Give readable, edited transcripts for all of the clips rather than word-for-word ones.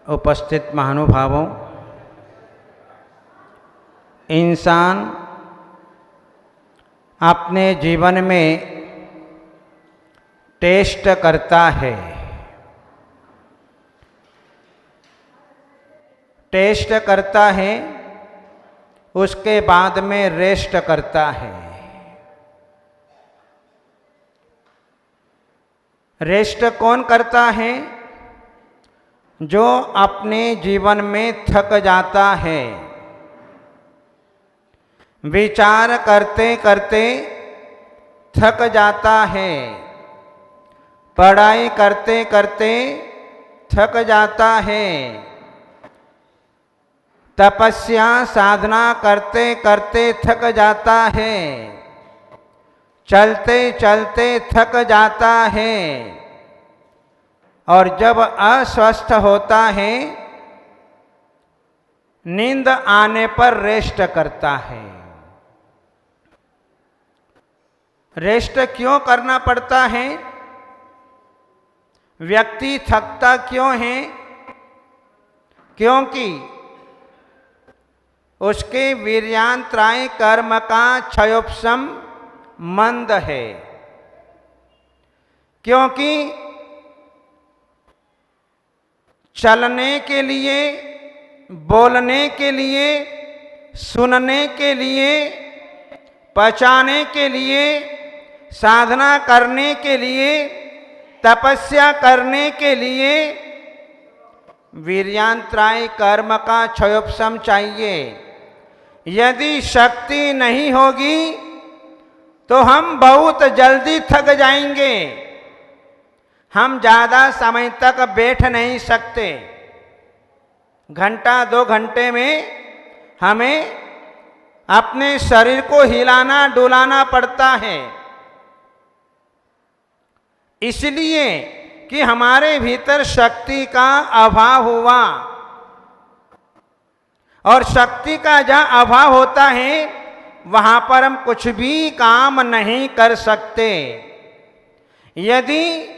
उपस्थित महानुभावों, इंसान अपने जीवन में टेस्ट करता है। टेस्ट करता है, उसके बाद में रेस्ट करता है। रेस्ट कौन करता है? जो अपने जीवन में थक जाता है। विचार करते करते थक जाता है। पढ़ाई करते करते थक जाता है। तपस्या साधना करते करते थक जाता है। चलते चलते थक जाता है। और जब अस्वस्थ होता है, नींद आने पर रेस्ट करता है। रेस्ट क्यों करना पड़ता है? व्यक्ति थकता क्यों है? क्योंकि उसके वीर्यांतराय कर्म का क्षयोपशम मंद है। क्योंकि चलने के लिए, बोलने के लिए, सुनने के लिए, पचाने के लिए, साधना करने के लिए, तपस्या करने के लिए वीर्यांतराय कर्म का क्षयोपशम चाहिए। यदि शक्ति नहीं होगी तो हम बहुत जल्दी थक जाएंगे। हम ज़्यादा समय तक बैठ नहीं सकते। घंटा 2 घंटे में हमें अपने शरीर को हिलाना डुलाना पड़ता है। इसलिए कि हमारे भीतर शक्ति का अभाव हुआ। और शक्ति का जहाँ अभाव होता है, वहाँ पर हम कुछ भी काम नहीं कर सकते। यदि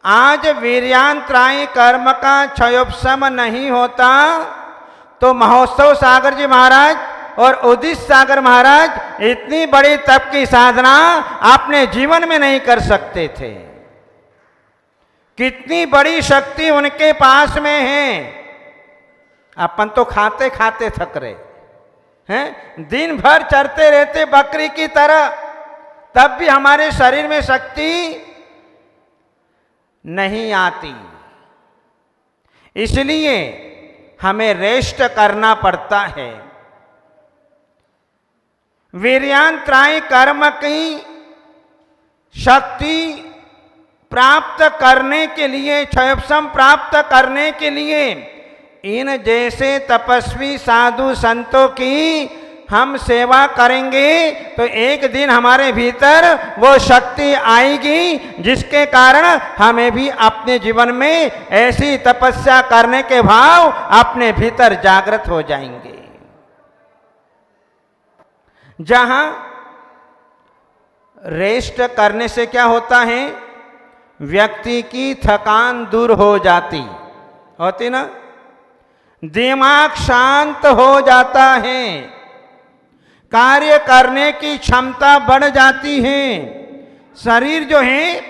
आज वीर्यांतराय कर्म का क्षयोपशम नहीं होता तो महोत्सव सागर जी महाराज और उदित सागर महाराज इतनी बड़ी तप की साधना अपने जीवन में नहीं कर सकते थे। कितनी बड़ी शक्ति उनके पास में है। अपन तो खाते खाते थक रहे हैं, दिन भर चरते रहते बकरी की तरह, तब भी हमारे शरीर में शक्ति नहीं आती। इसलिए हमें रेस्ट करना पड़ता है। वीर्यांतराय कर्म की शक्ति प्राप्त करने के लिए, क्षयोपशम प्राप्त करने के लिए इन जैसे तपस्वी साधु संतों की हम सेवा करेंगे तो एक दिन हमारे भीतर वो शक्ति आएगी, जिसके कारण हमें भी अपने जीवन में ऐसी तपस्या करने के भाव अपने भीतर जागृत हो जाएंगे। जहां रेस्ट करने से क्या होता है? व्यक्ति की थकान दूर हो जाती होती ना, दिमाग शांत हो जाता है, कार्य करने की क्षमता बढ़ जाती है, शरीर जो है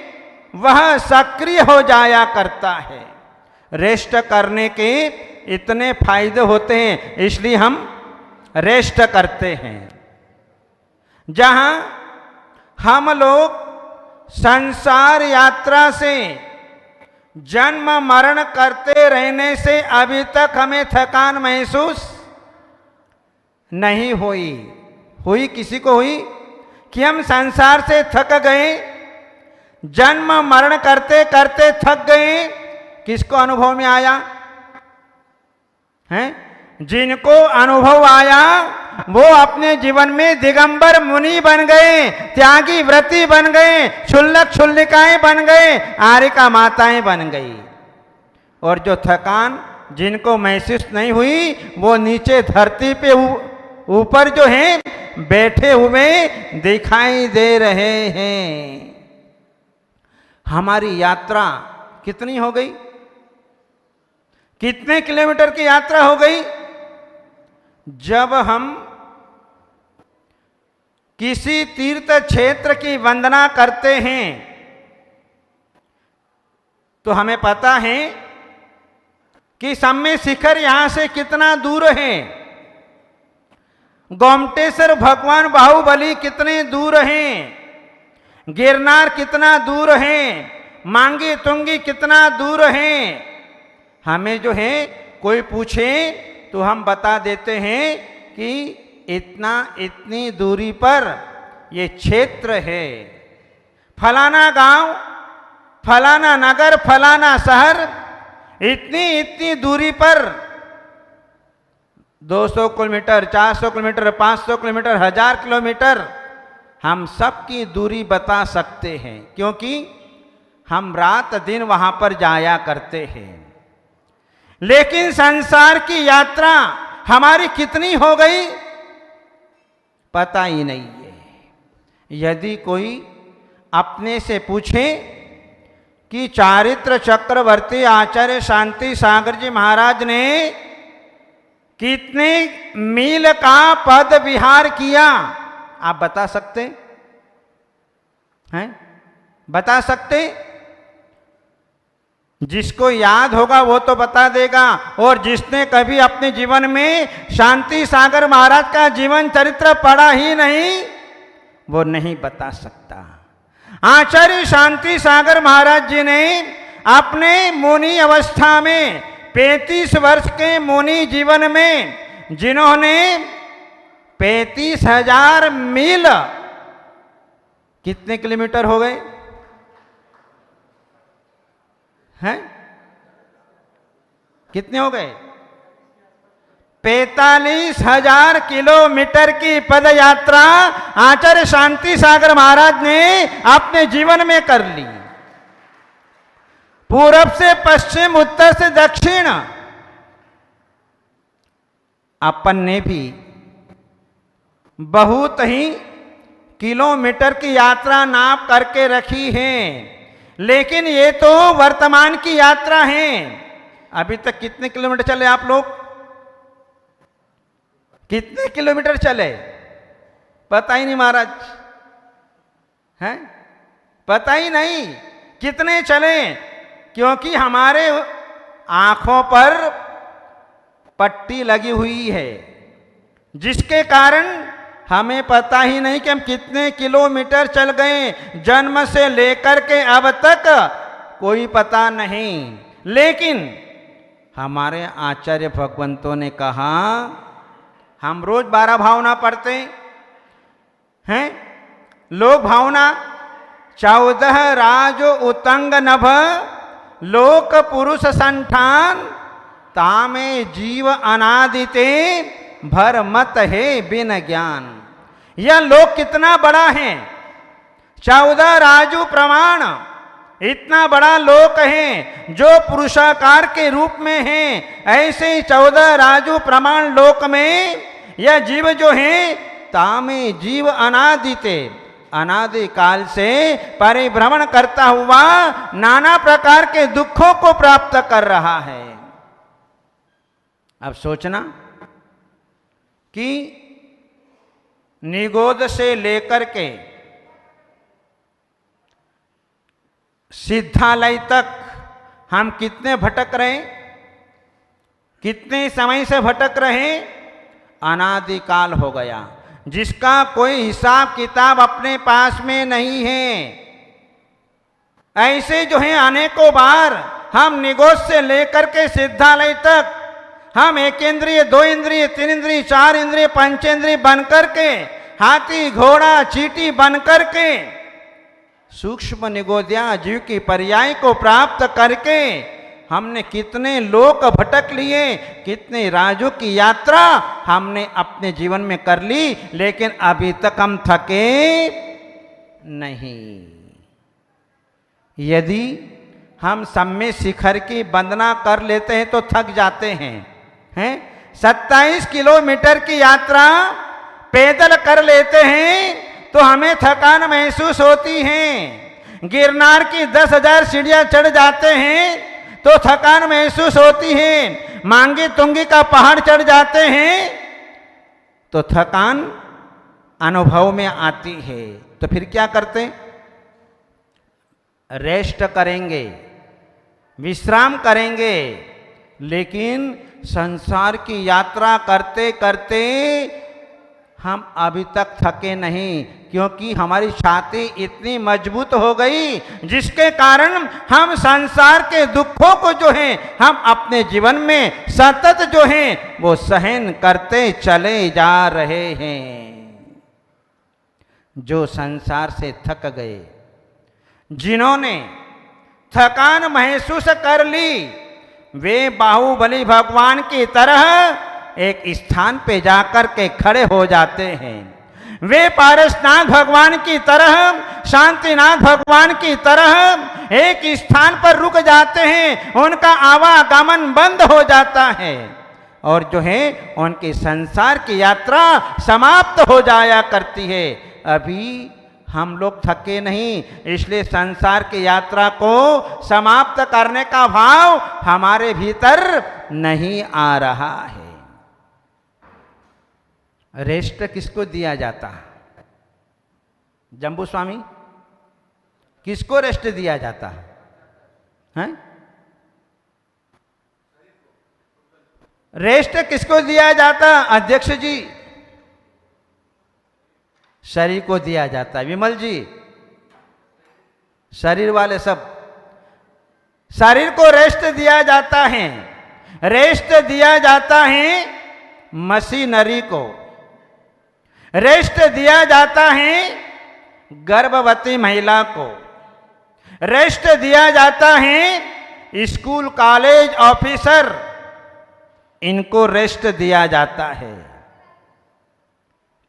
वह सक्रिय हो जाया करता है। रेस्ट करने के इतने फायदे होते हैं, इसलिए हम रेस्ट करते हैं। जहां हम लोग संसार यात्रा से जन्म मरण करते रहने से अभी तक हमें थकान महसूस नहीं हुई। हुई किसी को हुई कि हम संसार से थक गए, जन्म मरण करते करते थक गए? किसको अनुभव में आया है? जिनको अनुभव आया वो अपने जीवन में दिगंबर मुनि बन गए, त्यागी व्रती बन गए, क्षुल्लक क्षुल्लिकाएं बन गए, आर्यिका माताएं बन गई। और जो थकान जिनको महसूस नहीं हुई वो नीचे धरती पे ऊपर जो है बैठे हुए दिखाई दे रहे हैं। हमारी यात्रा कितनी हो गई? कितने किलोमीटर की यात्रा हो गई? जब हम किसी तीर्थ क्षेत्र की वंदना करते हैं तो हमें पता है कि सम्य शिखर यहां से कितना दूर है, गोमटेश्वर भगवान बाहुबली कितने दूर हैं, गिरनार कितना दूर है, मांगी तुंगी कितना दूर है। हमें जो है कोई पूछे तो हम बता देते हैं कि इतनी दूरी पर ये क्षेत्र है, फलाना गांव, फलाना नगर, फलाना शहर, इतनी दूरी पर 200 किलोमीटर, 400 किलोमीटर, 500 किलोमीटर, 1000 किलोमीटर, हम सबकी दूरी बता सकते हैं क्योंकि हम रात दिन वहां पर जाया करते हैं। लेकिन संसार की यात्रा हमारी कितनी हो गई पता ही नहीं है। यदि कोई अपने से पूछे कि चारित्र चक्रवर्ती आचार्य शांति सागर जी महाराज ने कितने मील का पद विहार किया, आप बता सकते हैं? बता सकते? जिसको याद होगा वो तो बता देगा, और जिसने कभी अपने जीवन में शांति सागर महाराज का जीवन चरित्र पढ़ा ही नहीं वो नहीं बता सकता। आचार्य शांति सागर महाराज जी ने अपने मुनि अवस्था में 35 वर्ष के मुनि जीवन में जिन्होंने 35,000 मील, कितने किलोमीटर हो गए हैं? कितने हो गए? 45,000 किलोमीटर की पद यात्रा आचार्य शांति सागर महाराज ने अपने जीवन में कर ली। पूरब से पश्चिम, उत्तर से दक्षिण। अपन ने भी बहुत ही किलोमीटर की यात्रा नाप करके रखी है, लेकिन ये तो वर्तमान की यात्रा है। अभी तक कितने किलोमीटर चले आप लोग? कितने किलोमीटर चले पता ही नहीं महाराज, हैं? पता ही नहीं कितने चले, क्योंकि हमारे आंखों पर पट्टी लगी हुई है जिसके कारण हमें पता ही नहीं कि हम कितने किलोमीटर चल गए। जन्म से लेकर के अब तक कोई पता नहीं। लेकिन हमारे आचार्य भगवंतों ने कहा, हम रोज 12 भावना पढ़ते हैं। लोक भावना 14 राज उतंग नभ, लोक पुरुष संठान, तामे जीव अनादिते, भर मत है बिन ज्ञान। यह लोक कितना बड़ा है, 14 राजू प्रमाण, इतना बड़ा लोक है जो पुरुषाकार के रूप में है। ऐसे 14 राजू प्रमाण लोक में यह जीव जो है तामे जीव अनादिते, अनादि काल से परिभ्रमण करता हुआ नाना प्रकार के दुखों को प्राप्त कर रहा है। अब सोचना कि निगोद से लेकर के सिद्धालय तक हम कितने भटक रहे, कितने समय से भटक रहे, अनादिकाल हो गया, जिसका कोई हिसाब किताब अपने पास में नहीं है। ऐसे जो है अनेकों बार हम निगोद से लेकर के सिद्धालय तक हम 1 इंद्रिय, 2 इंद्रिय, 3 इंद्रिय, 4 इंद्रिय, 5 इंद्रिय बन करके, हाथी घोड़ा चींटी बन करके सूक्ष्म निगोद्या जीव की पर्याय को प्राप्त करके हमने कितने लोक भटक लिए, कितने राजों की यात्रा हमने अपने जीवन में कर ली, लेकिन अभी तक हम थके नहीं। यदि हम सम्य शिखर की वंदना कर लेते हैं तो थक जाते हैं। 27 किलोमीटर की यात्रा पैदल कर लेते हैं तो हमें थकान महसूस होती है। गिरनार की 10,000 सीढ़ियां चढ़ जाते हैं तो थकान महसूस होती है, मांगी तुंगी का पहाड़ चढ़ जाते हैं तो थकान अनुभव में आती है। तो फिर क्या करते? रेस्ट करेंगे, विश्राम करेंगे। लेकिन संसार की यात्रा करते करते हम अभी तक थके नहीं, क्योंकि हमारी छाती इतनी मजबूत हो गई जिसके कारण हम संसार के दुखों को जो है हम अपने जीवन में सतत जो है वो सहन करते चले जा रहे हैं। जो संसार से थक गए, जिन्होंने थकान महसूस कर ली, वे बाहुबली भगवान की तरह एक स्थान पे जाकर के खड़े हो जाते हैं। वे पारसनाथ भगवान की तरह, शांतिनाथ भगवान की तरह एक स्थान पर रुक जाते हैं, उनका आवागमन बंद हो जाता है और जो है उनकी संसार की यात्रा समाप्त हो जाया करती है। अभी हम लोग थके नहीं, इसलिए संसार की यात्रा को समाप्त करने का भाव हमारे भीतर नहीं आ रहा है। रेस्ट किसको दिया जाता है? जंबू स्वामी, किसको रेस्ट दिया जाता है? रेस्ट किसको दिया जाता? अध्यक्ष जी, शरीर को दिया जाता है। विमल जी, शरीर वाले सब, शरीर को रेस्ट दिया जाता है। रेस्ट दिया जाता है मशीनरी को, रेस्ट दिया जाता है गर्भवती महिला को, रेस्ट दिया जाता है स्कूल कॉलेज ऑफिसर, इनको रेस्ट दिया जाता है।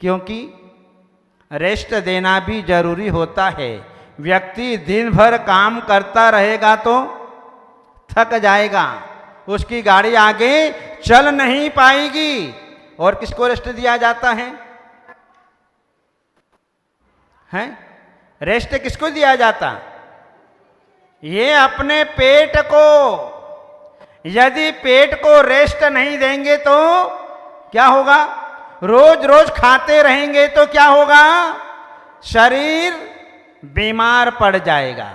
क्योंकि रेस्ट देना भी जरूरी होता है। व्यक्ति दिन भर काम करता रहेगा तो थक जाएगा, उसकी गाड़ी आगे चल नहीं पाएगी। और किसको रेस्ट दिया जाता है? रेस्ट किसको दिया जाता? ये अपने पेट को। यदि पेट को रेस्ट नहीं देंगे तो क्या होगा? रोज रोज खाते रहेंगे तो क्या होगा? शरीर बीमार पड़ जाएगा,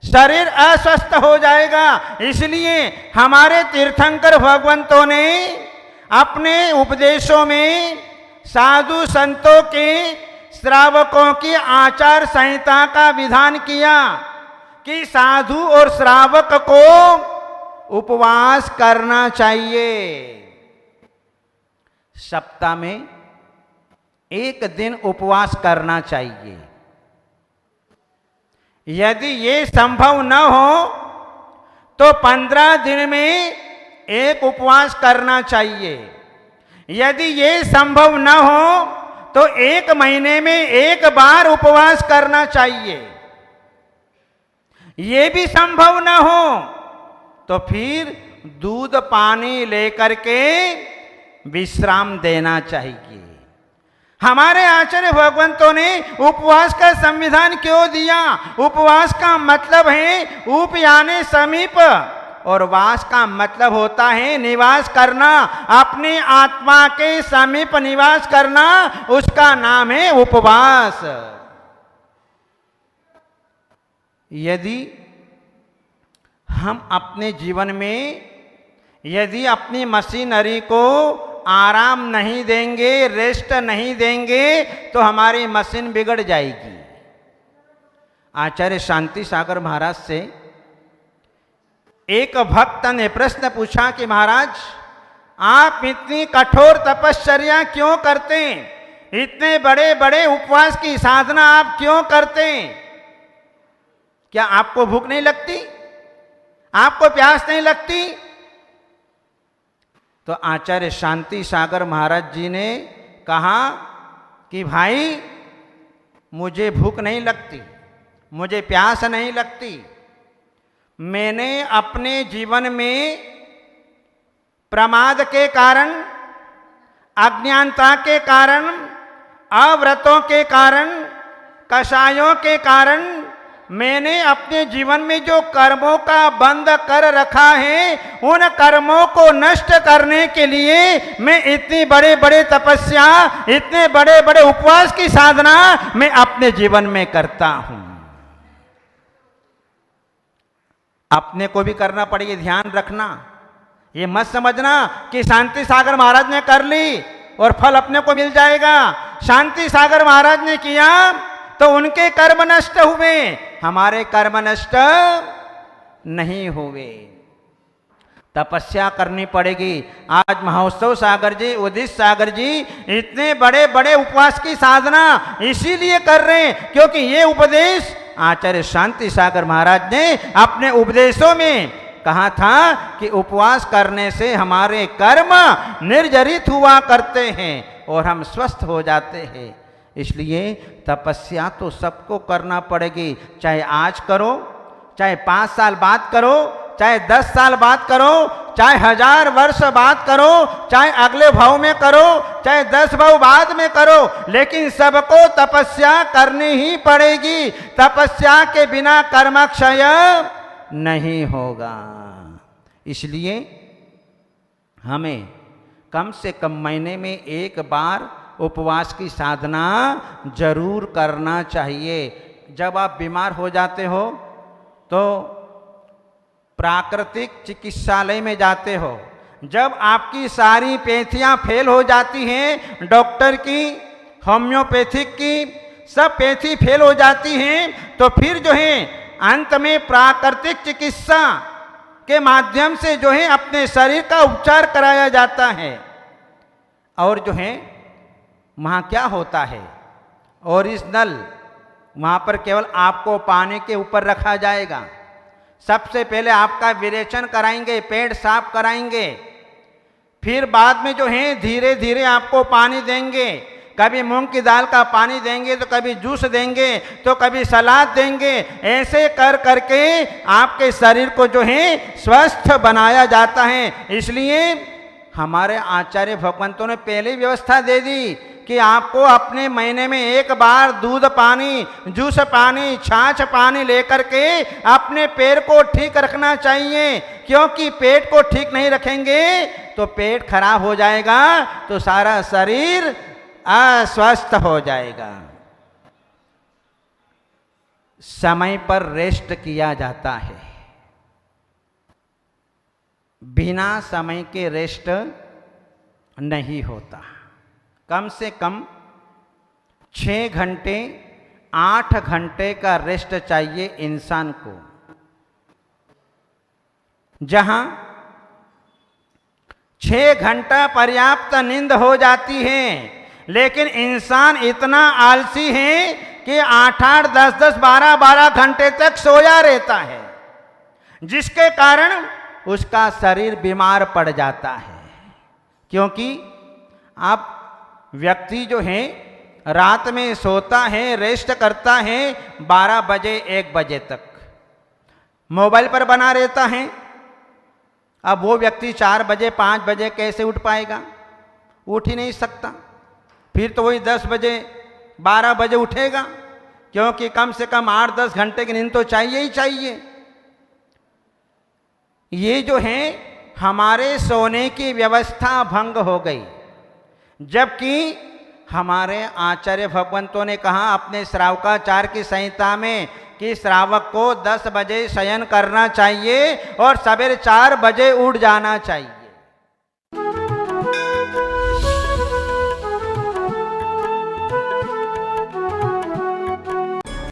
शरीर अस्वस्थ हो जाएगा। इसलिए हमारे तीर्थंकर भगवंतों ने अपने उपदेशों में साधु संतों के, श्रावकों की आचार संहिता का विधान किया कि साधु और श्रावक को उपवास करना चाहिए। सप्ताह में एक दिन उपवास करना चाहिए। यदि ये संभव न हो तो 15 दिन में एक उपवास करना चाहिए। यदि ये संभव न हो तो 1 महीने में एक बार उपवास करना चाहिए। ये भी संभव न हो तो फिर दूध पानी लेकर के विश्राम देना चाहिए। हमारे आचार्य भगवंतों ने उपवास का संविधान क्यों दिया? उपवास का मतलब है उप यानी समीप, और वास का मतलब होता है निवास करना, अपनी आत्मा के समीप निवास करना, उसका नाम है उपवास। यदि हम अपने जीवन में यदि अपनी मशीनरी को आराम नहीं देंगे, रेस्ट नहीं देंगे, तो हमारी मशीन बिगड़ जाएगी। आचार्य शांति सागर महाराज से एक भक्त ने प्रश्न पूछा कि महाराज, आप इतनी कठोर तपश्चर्या क्यों करते हैं? इतने बड़े बड़े उपवास की साधना आप क्यों करते हैं? क्या आपको भूख नहीं लगती? आपको प्यास नहीं लगती? तो आचार्य शांति सागर महाराज जी ने कहा कि भाई, मुझे भूख नहीं लगती, मुझे प्यास नहीं लगती। मैंने अपने जीवन में प्रमाद के कारण, अज्ञानता के कारण, अव्रतों के कारण, कषायों के कारण मैंने अपने जीवन में जो कर्मों का बंद कर रखा है, उन कर्मों को नष्ट करने के लिए मैं इतनी बड़े बड़े तपस्या, इतने बड़े बड़े उपवास की साधना मैं अपने जीवन में करता हूं। अपने को भी करना पड़ेगा, ध्यान रखना। ये मत समझना कि शांति सागर महाराज ने कर ली और फल अपने को मिल जाएगा। शांति सागर महाराज ने किया तो उनके कर्म नष्ट हुए, हमारे कर्म नष्ट नहीं हुए। तपस्या करनी पड़ेगी। आज महोत्सव सागर जी, उदित सागर जी इतने बड़े बड़े उपवास की साधना इसीलिए कर रहे हैं क्योंकि ये उपदेश आचार्य शांति सागर महाराज ने अपने उपदेशों में कहा था कि उपवास करने से हमारे कर्म निर्जरित हुआ करते हैं और हम स्वस्थ हो जाते हैं। इसलिए तपस्या तो सबको करना पड़ेगी, चाहे आज करो, चाहे 5 साल बाद करो, चाहे 10 साल बाद करो, चाहे 1000 वर्ष बाद करो, चाहे अगले भाव में करो, चाहे 10 भाव बाद में करो, लेकिन सबको तपस्या करनी ही पड़ेगी। तपस्या के बिना कर्मक्षय नहीं होगा। इसलिए हमें कम से कम महीने में एक बार उपवास की साधना जरूर करना चाहिए। जब आप बीमार हो जाते हो तो प्राकृतिक चिकित्सालय में जाते हो, जब आपकी सारी पैथियां फेल हो जाती हैं, डॉक्टर की, होम्योपैथिक की, सब पैथी फेल हो जाती हैं, तो फिर जो है अंत में प्राकृतिक चिकित्सा के माध्यम से जो है अपने शरीर का उपचार कराया जाता है। और जो है वहाँ क्या होता है, ओरिजिनल वहाँ पर केवल आपको पानी के ऊपर रखा जाएगा। सबसे पहले आपका विरेचन कराएंगे, पेट साफ कराएंगे, फिर बाद में जो है धीरे धीरे आपको पानी देंगे। कभी मूंग की दाल का पानी देंगे, तो कभी जूस देंगे, तो कभी सलाद देंगे। ऐसे कर करके आपके शरीर को जो है स्वस्थ बनाया जाता है। इसलिए हमारे आचार्य भगवंतों ने पहले व्यवस्था दे दी कि आपको अपने महीने में एक बार दूध पानी, जूस पानी, छाछ पानी लेकर के अपने पेट को ठीक रखना चाहिए। क्योंकि पेट को ठीक नहीं रखेंगे तो पेट खराब हो जाएगा, तो सारा शरीर अस्वस्थ हो जाएगा। समय पर रेस्ट किया जाता है, बिना समय के रेस्ट नहीं होता। कम से कम 6 घंटे 8 घंटे का रेस्ट चाहिए इंसान को। जहां 6 घंटा पर्याप्त नींद हो जाती है, लेकिन इंसान इतना आलसी है कि 8-8, 10-10, 12-12 घंटे तक सोया रहता है, जिसके कारण उसका शरीर बीमार पड़ जाता है। क्योंकि अब व्यक्ति जो है रात में सोता है, रेस्ट करता है 12 बजे 1 बजे तक, मोबाइल पर बना रहता है। अब वो व्यक्ति 4 बजे 5 बजे कैसे उठ पाएगा? उठ ही नहीं सकता। फिर तो वही 10 बजे 12 बजे उठेगा, क्योंकि कम से कम 8-10 घंटे की नींद तो चाहिए ही चाहिए। ये जो है हमारे सोने की व्यवस्था भंग हो गई। जबकि हमारे आचार्य भगवंतों ने कहा अपने श्रावकाचार की संहिता में कि श्रावक को 10 बजे शयन करना चाहिए और सवेरे 4 बजे उठ जाना चाहिए।